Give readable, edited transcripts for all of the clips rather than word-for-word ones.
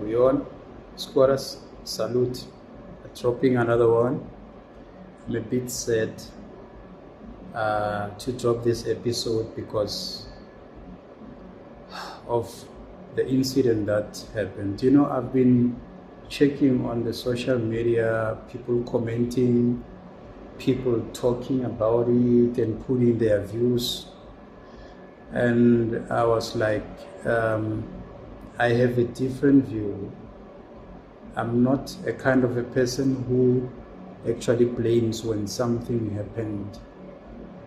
Rion, Squatters, salute. Dropping another one. I'm a bit sad to drop this episode because of the incident that happened. You know, I've been checking on the social media, people commenting, people talking about it and putting their views. And I was like, I have a different view. I'm not a kind of a person who actually blames when something happened.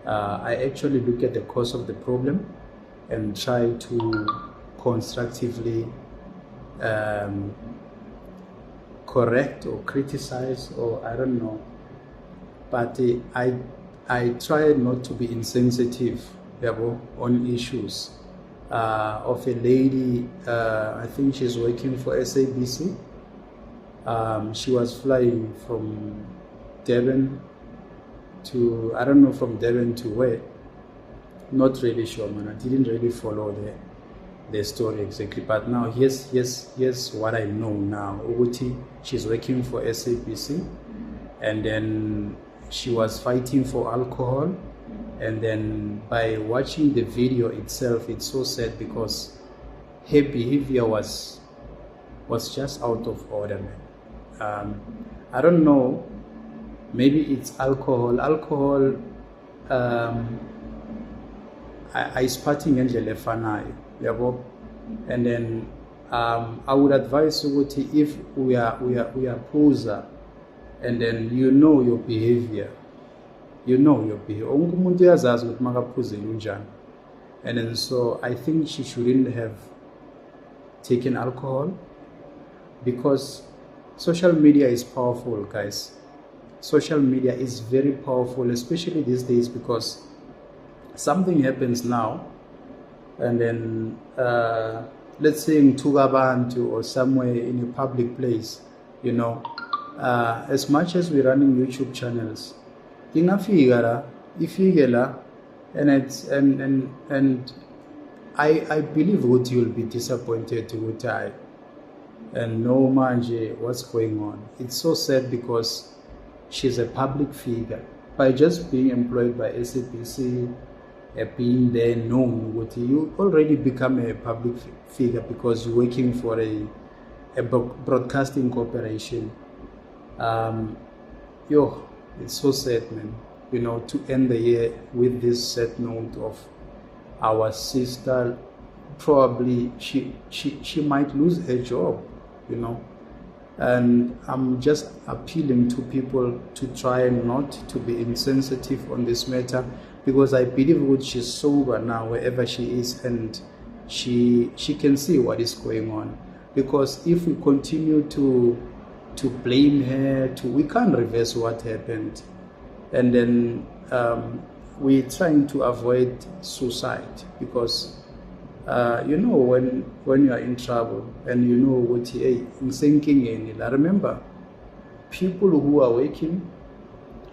I actually look at the cause of the problem and try to constructively correct or criticize, or I don't know. But I try not to be insensitive on issues. Of a lady, I think she's working for SABC. She was flying from Devon to, I don't know from Devon to where, not really sure, man. I didn't really follow the story exactly, but now here's what I know now. Uguti, she's working for SABC, and then she was fighting for alcohol, and then by watching the video itself, it's so sad because her behavior was just out of order, man. I don't know, maybe it's alcohol. I sparting ngendlela efanayo, yabo. And then I would advise ukuthi if we are poser, and then you know your behavior. Onke umuntu uyazazi ukuthi makaphuzela unjani. And then so I think she shouldn't have taken alcohol, because social media is powerful, guys. Social media is very powerful, especially these days, because something happens now, and then let's say in Tugabantu or somewhere in a public place, you know, as much as we're running YouTube channels, ifigela, and I believe what you'll be disappointed with I and no manje what's going on. It's so sad because she's a public figure. By just being employed by SABC, being there known, you already become a public figure because you're working for a broadcasting corporation. It's so sad, man. You know, to end the year with this sad note of our sister. Probably she might lose her job, you know. And I'm just appealing to people to try not to be insensitive on this matter, because I believe she's sober now wherever she is, and she can see what is going on. Because if we continue to blame her, we can't reverse what happened. And then we're trying to avoid suicide, because you know, when you are in trouble and you know what, hey, in sinking in, I remember people who are working,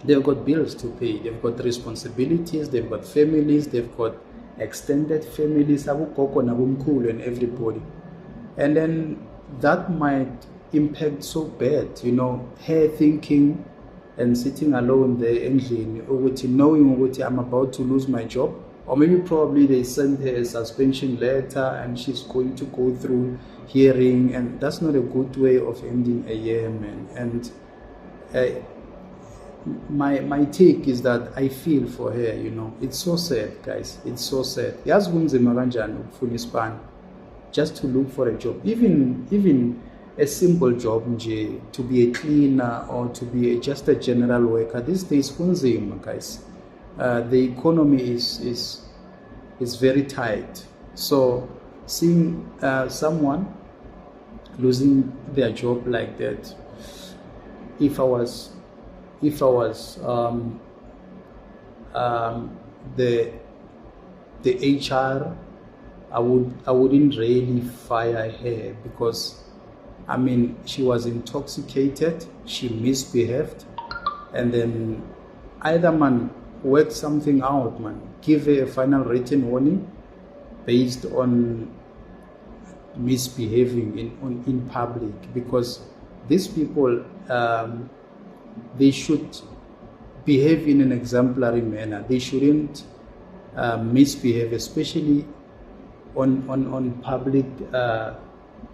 they've got bills to pay, they've got responsibilities, they've got families, they've got extended families, and everybody. And then that might impact so bad, you know, her thinking and sitting alone there, knowing I'm about to lose my job. Or maybe probably they sent her a suspension letter and she's going to go through hearing, and that's not a good way of ending a year, man. And my take is that I feel for her, you know. It's so sad, guys. It's so sad. Just to look for a job, even a simple job, to be a cleaner or to be just a general worker. These days, guys. The economy is very tight. So seeing someone losing their job like that, if I was the HR, I wouldn't really fire her, because I mean, she was intoxicated, she misbehaved, and then either man work something out, man. Give her a final written warning based on misbehaving in public, because these people, they should behave in an exemplary manner. They shouldn't misbehave, especially on public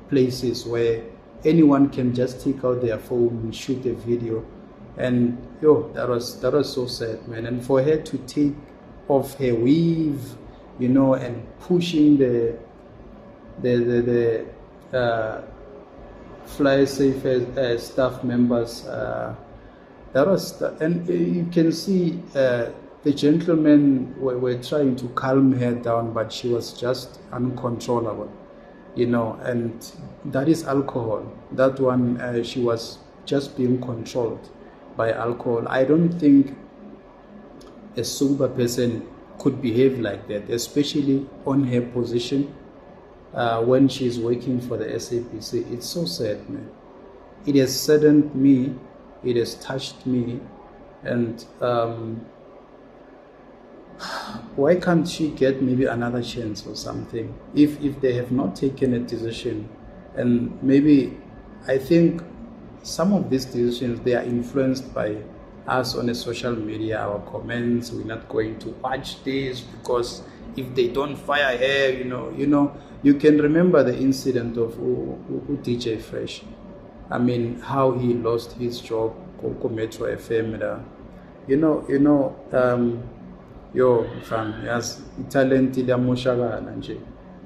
places where anyone can just take out their phone and shoot a video. And that was so sad, man. And for her to take off her weave, and pushing the FlySafair staff members, and you can see the gentlemen were trying to calm her down, but she was just uncontrollable, and that is alcohol. That one, she was just being controlled by alcohol. I don't think a sober person could behave like that, especially on her position when she's working for the SABC. It's so sad, man. It has saddened me, it has touched me, and why can't she get maybe another chance or something if they have not taken a decision? And maybe, I think some of these decisions, they are influenced by us on the social media, our comments. We're not going to watch this because if they don't fire her, you can remember the incident of DJ Fresh. I mean, how he lost his job, Metro FM. Fam, yes, talented nje.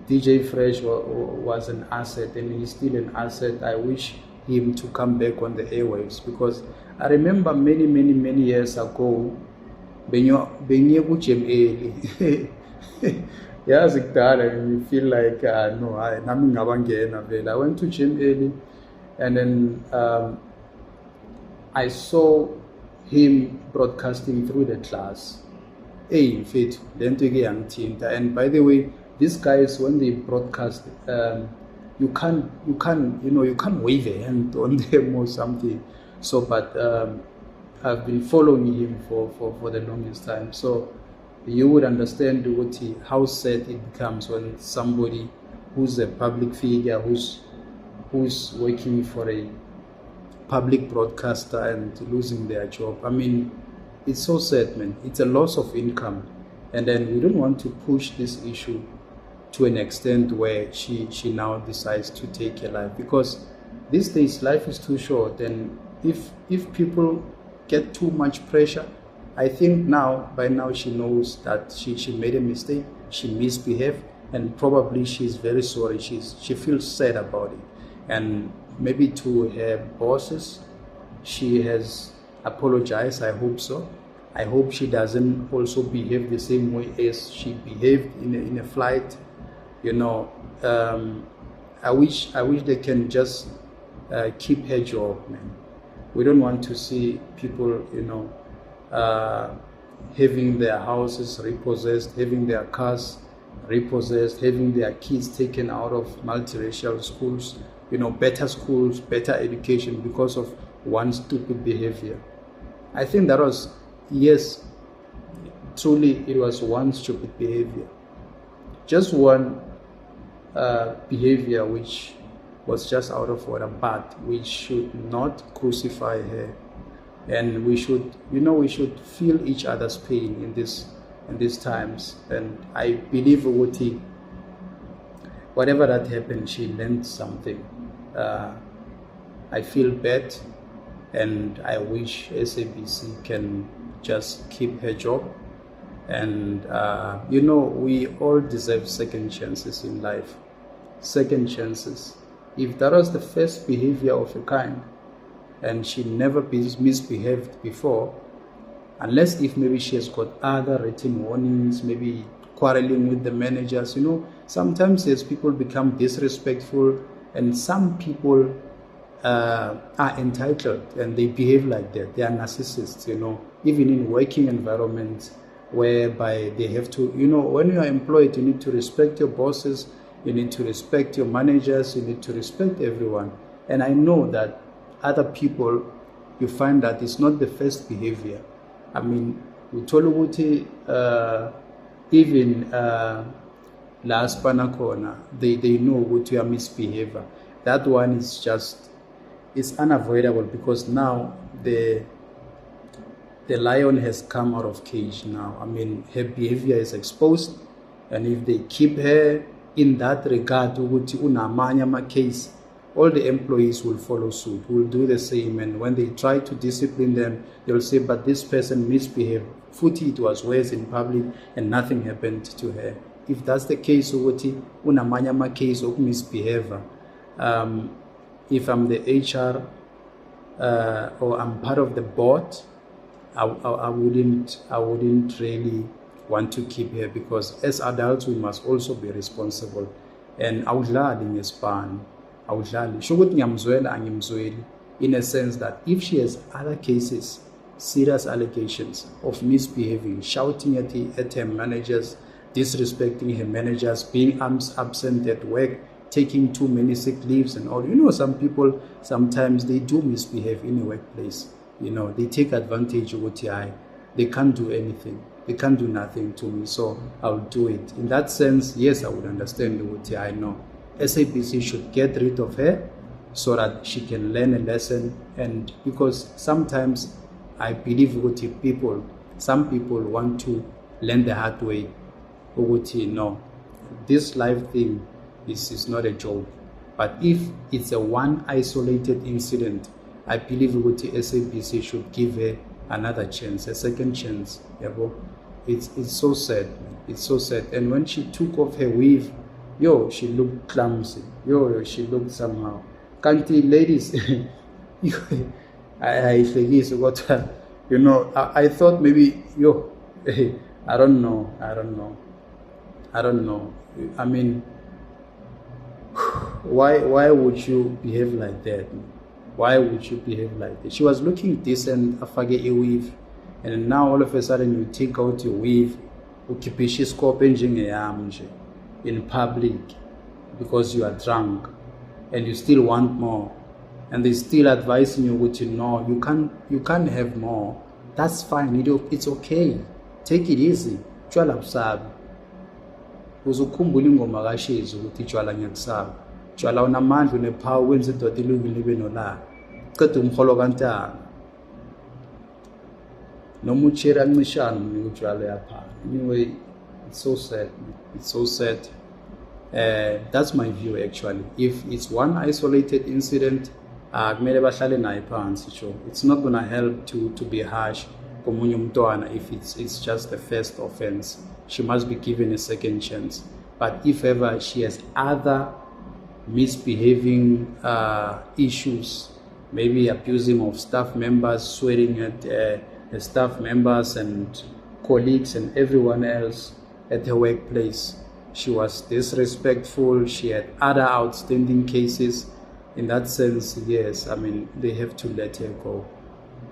DJ Fresh was an asset, and he's still an asset. I wish him to come back on the airwaves, because I remember many years ago, benye kujem early. Yes, and you feel like no, nami ngabangena vele. I went to gym early, and then I saw him broadcasting through the class. Hey, fit, and by the way, these guys, when they broadcast, you can't wave a hand on them or something. So, but I've been following him for the longest time. So you would understand how sad it becomes when somebody who's a public figure, who's working for a public broadcaster and losing their job. I mean, it's so sad, man. It's a loss of income. And then we don't want to push this issue to an extent where she now decides to take her life, because these days life is too short. And if people get too much pressure, I think by now she knows that she made a mistake, she misbehaved, and probably she's very sorry. She feels sad about it, and maybe to her bosses she has apologized. I hope so. I hope she doesn't also behave the same way as she behaved in a flight. I wish they can just keep her job, man. We don't want to see people, having their houses repossessed, having their cars repossessed, having their kids taken out of multiracial schools, better schools, better education, because of one stupid behavior. I think that was, yes, truly it was one stupid behavior. Just one behavior which was just out of order, but we should not crucify her, and we should feel each other's pain in these times. And I believe whatever that happened, she learned something. I feel bad, and I wish SABC can just keep her job. And we all deserve second chances in life. Second chances. If that was the first behavior of a kind, and she never misbehaved before, unless if maybe she has got other written warnings, maybe quarreling with the managers. Sometimes as people become disrespectful, and some people are entitled and they behave like that. They are narcissists, even in working environments, whereby they have to, when you are employed, you need to respect your bosses, you need to respect your managers, you need to respect everyone. And I know that other people, you find that it's not the first behavior. I mean, even la spana khona, they know ukuthi uya misbehavior. That one is just, it's unavoidable, because now the lion has come out of cage now. I mean, her behavior is exposed, and if they keep her in that regard, ukuthi unamanye ama case, all the employees will follow suit, will do the same, and when they try to discipline them, they'll say, but this person misbehaved. Futhi, it was worse in public and nothing happened to her. If that's the case, ukuthi unamanye ama case of misbehavior, if I'm the HR or I'm part of the board, I wouldn't really want to keep her, because as adults we must also be responsible. And awudlali ngespan, awudlali. Sho ukuthi ngiyamzwela angimzweli, in a sense that if she has other cases, serious allegations of misbehaving, shouting at her managers, disrespecting her managers, being absent at work, taking too many sick leaves and all. You know, some people, sometimes they do misbehave in a workplace. You know, they take advantage of OTI. They can't do anything. They can't do nothing to me, so I'll do it. In that sense, yes, I would understand the OTI. No, SABC should get rid of her so that she can learn a lesson. And because sometimes I believe some people want to learn the hard way. No, this life thing is not a joke. But if it's a one isolated incident, I believe SABC should give her another chance, a second chance. It's so sad. It's so sad. And when she took off her weave, she looked clumsy. She looked somehow. Kanti ladies, I thought maybe, I don't know. I mean, why would you behave like that? Why would you behave like that? She was looking decent, afage a weave, and now all of a sudden you take out your weave, in public because you are drunk, and you still want more, and they still advising you no, you can't have more. That's fine. It's okay. Take it easy. Tshwala busabi. Uzukhumbula ingoma kaShezi ukuthi tshwala ngiyakusaba. Tshwala unamandla unepower wenza indoda ilungile ibe nolaka. Qeda umholo kantanga. Noma utshera ancishana umnika utshwala yapha. Anyway, it's so sad. It's so sad. That's my view actually. If it's one isolated incident, kumele bahlale naye phansi sure. It's not going to help to be harsh komunye umntwana if it's just the first offense. She must be given a second chance. But if ever she has other misbehaving issues, maybe abusing of staff members, swearing at staff members and colleagues and everyone else at her workplace, she was disrespectful, she had other outstanding cases. In that sense, yes, I mean, they have to let her go.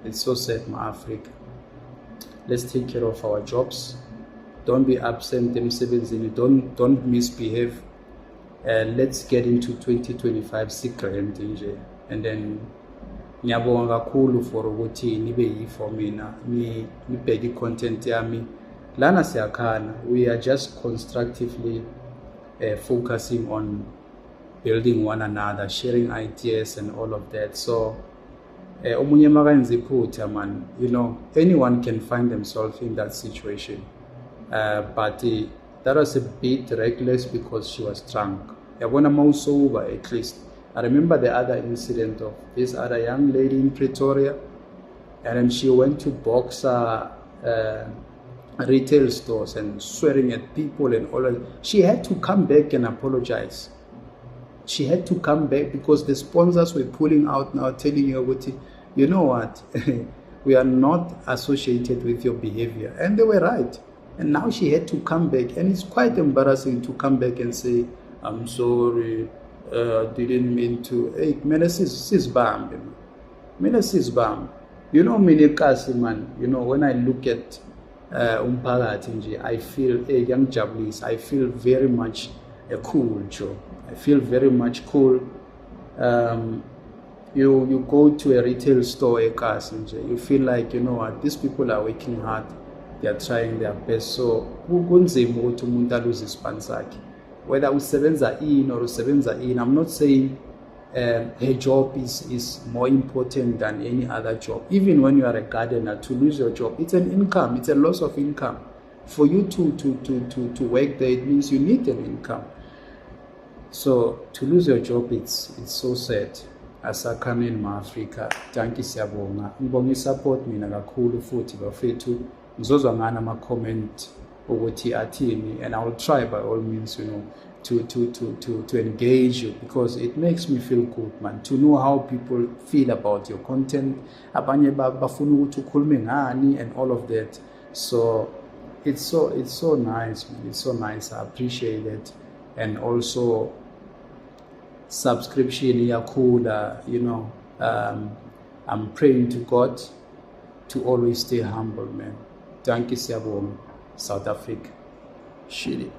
It's so sad, my Africa. Let's take care of our jobs. Don't be absent, don't misbehave. Let's get into 2025 secret, and then ngiyabonga kakhulu for ukuthi nibe yi for mina nibheke content yami lana siyakhana. We are just constructively focusing on building one another, sharing ideas and all of that. So omunye makayenza iphutha man, anyone can find themselves in that situation. But that was a bit reckless because she was drunk. Yabona mawusober at least. I remember the other incident of this other young lady in Pretoria, and then she went to Boxer retail stores and swearing at people and all that. She had to come back and apologize. She had to come back because the sponsors were pulling out now, telling her, you know what, we are not associated with your behavior. And they were right. And now she had to come back. And it's quite embarrassing to come back and say, I'm sorry, didn't mean to. Hey, mina sisibambe. Mina sisibambe. Mina kasi man, when I look at umphakathi nje, I feel young Japanese, I feel very much cool, Joe. I feel very much cool. You go to a retail store, you feel like, what, these people are working hard, they are trying their best. So kunzima ukuthi umuntu aluze ispan sakhe. whether usebenza in or usebenza in. I'm not saying her job is more important than any other job. Even when you are a gardener, to lose your job, it's an income, it's a loss of income. For you to work there, it means you need an income. So to lose your job, it's so sad. Asakhane in Africa. Thank you, siyabonga. Ngibonga support mina kakhulu futhi bafethu. Ngizozwa ngana ama comment ukuthi athini, and I will try by all means, you know, to engage you, because it makes me feel good, man, to know how people feel about your content. Abanye bafuna ukuthi ukhulume ngani and all of that. So it's so nice, man. It's so nice. I appreciate it. And also subscription yakhula, you know. I'm praying to God to always stay humble, man. Thank you, siyabonga. South Africa. Shitty.